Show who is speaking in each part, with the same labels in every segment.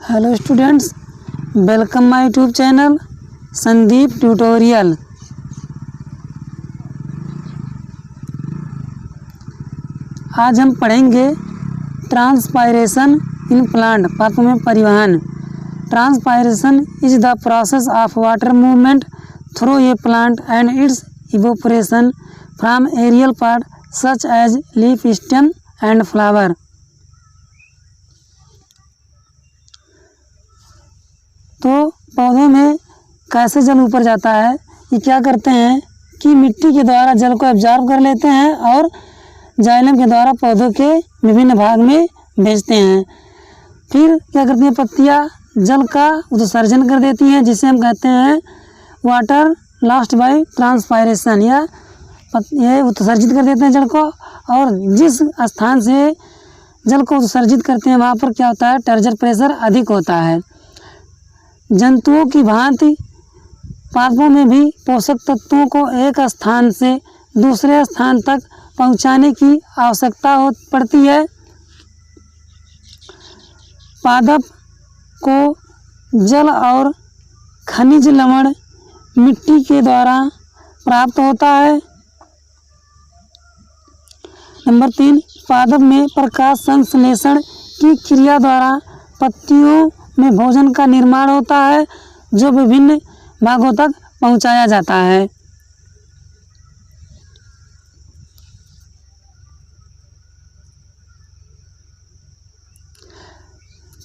Speaker 1: Hello students, welcome my YouTube channel Sandeep tutorial. आज हम पढ़ेंगे ट्रांसपायरेशन इन प्लांट। पात्र में परिवहन। Transpiration is the process of water movement through a plant and its evaporation from aerial part such as leaf, stem and flower. तो पौधों में कैसे जल ऊपर जाता है, ये क्या करते हैं कि मिट्टी के द्वारा जल को एब्जॉर्ब कर लेते हैं और जाइलम के द्वारा पौधों के विभिन्न भाग में भेजते हैं। फिर क्या करती हैं, पत्तियां जल का उत्सर्जन कर देती हैं, जिसे हम कहते हैं वाटर लॉस्ट बाय ट्रांसपायरेशन। या ये उत्सर्जित कर देते हैं जल को, और जिस स्थान से जल को उत्सर्जित करते हैं वहाँ पर क्या होता है, टेम्परेचर प्रेशर अधिक होता है। जंतुओं की भांति पादपों में भी पोषक तत्वों को एक स्थान से दूसरे स्थान तक पहुंचाने की आवश्यकता पड़ती है। पादप को जल और खनिज लवण मिट्टी के द्वारा प्राप्त होता है। नंबर 3, पादप में प्रकाश संश्लेषण की क्रिया द्वारा पत्तियों में भोजन का निर्माण होता है, जो विभिन्न भागों तक पहुंचाया जाता है।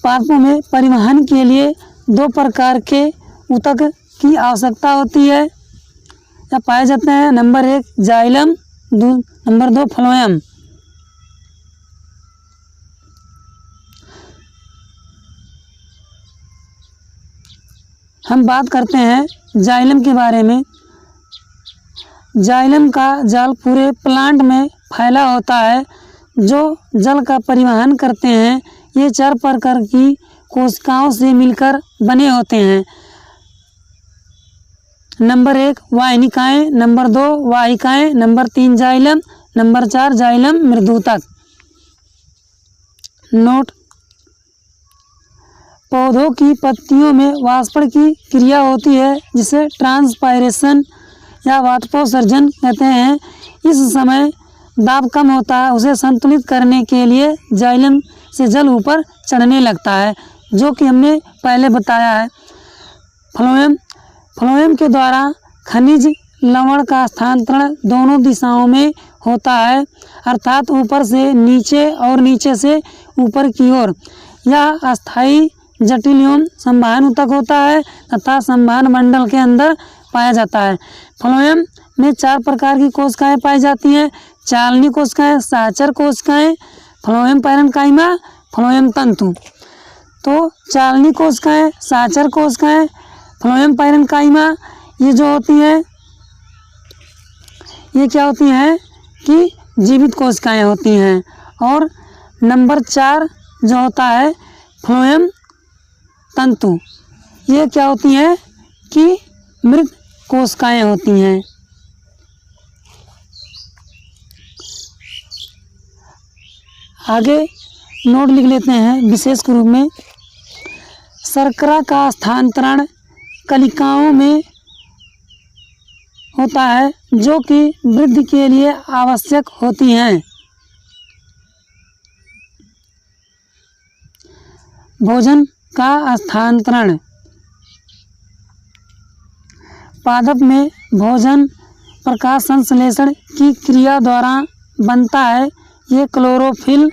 Speaker 1: पादपों में परिवहन के लिए 2 प्रकार के ऊतक की आवश्यकता होती है या पाए जाते हैं। Number 1 xylem, number 2 phloem. हम बात करते हैं जाइलम के बारे में। जाइलम का जाल पूरे प्लांट में फैला होता है, जो जल का परिवहन करते हैं। ये 4 प्रकार की कोशिकाओं से मिलकर बने होते हैं। नंबर 1 वाहिनिकाएं, नंबर 2 वाहिकाएं, नंबर 3 जाइलम, नंबर 4 जाइलम मृदुतक। नोट: पौधों की पत्तियों में वाष्पन की क्रिया होती है, जिसे ट्रांसपायरेशन या वाष्पोत्सर्जन कहते हैं। इस समय दाब कम होता है, उसे संतुलित करने के लिए जाइलम से जल ऊपर चढ़ने लगता है, जो कि हमने पहले बताया है। फ्लोएम के द्वारा खनिज लवण का स्थानांतरण दोनों दिशाओं में होता है, अर्थात ऊपर से नीचे और नीचे से ऊपर की ओर। यह अस्थायी जटिल एवं संवहन ऊतक होता है तथा संवहन मंडल के अंदर पाया जाता है। फ्लोएम में 4 प्रकार की कोशिकाएं पाई जाती हैं: चालनी कोशिकाएं, सहचर कोशिकाएं, फ्लोएम पैरेन्काइमा, फ्लोएम तंतु। तो चालनी कोशिकाएं, सहचर कोशिकाएं, फ्लोएम पैरेन्काइमा, ये जो होती हैं, ये क्या होती हैं कि जीवित कोशिकाएं होती हैं। और नंबर 4 जो होता है फ्लोएम तंतु, ये क्या होती हैं कि मृत कोशिकाएं होती हैं। आगे नोट लिख लेते हैं विशेष रूप में। शर्करा का स्थानांतरण कलिकाओं में होता है, जो कि वृद्धि के लिए आवश्यक होती हैं। भोजन का स्थानांतरण। पादप में भोजन प्रकाश संश्लेषण की क्रिया द्वारा बनता है। ये क्लोरोफिल,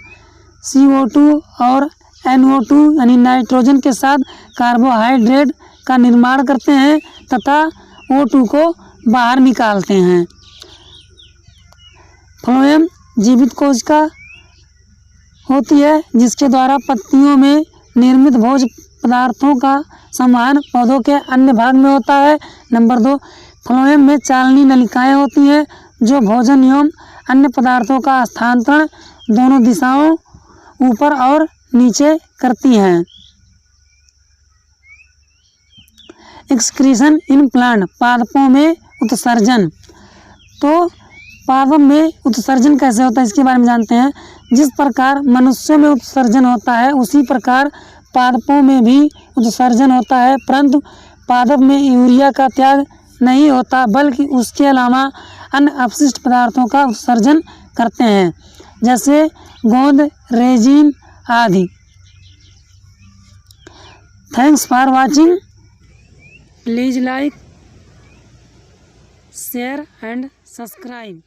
Speaker 1: CO2 और NO2 यानी नाइट्रोजन के साथ कार्बोहाइड्रेट का निर्माण करते हैं तथा O2 को बाहर निकालते हैं। फ्लोएम जीवित कोशिका होती है, जिसके द्वारा पत्तियों में निर्मित भोज्य पदार्थों का संवहन पौधों के अन्य भाग में होता है। नंबर 2 फ्लोएम में चालनी नलिकाएं होती हैं, जो भोजन एवं अन्य पदार्थों का स्थानांतरण दोनों दिशाओं ऊपर और नीचे करती हैं। एक्सक्रीशन इन प्लांट, पादपों में उत्सर्जन। तो पादप में उत्सर्जन कैसे होता है, इसके बारे में जानते हैं। जिस प्रकार मनुष्यों में उत्सर्जन होता है, उसी प्रकार पादपों में भी उत्सर्जन होता है, परंतु पादप में यूरिया का त्याग नहीं होता, बल्कि उसके अलावा अन्य अपशिष्ट पदार्थों का उत्सर्जन करते हैं, जैसे गोंद, रेजिन आदि। Thanks for watching. Please like, share and subscribe.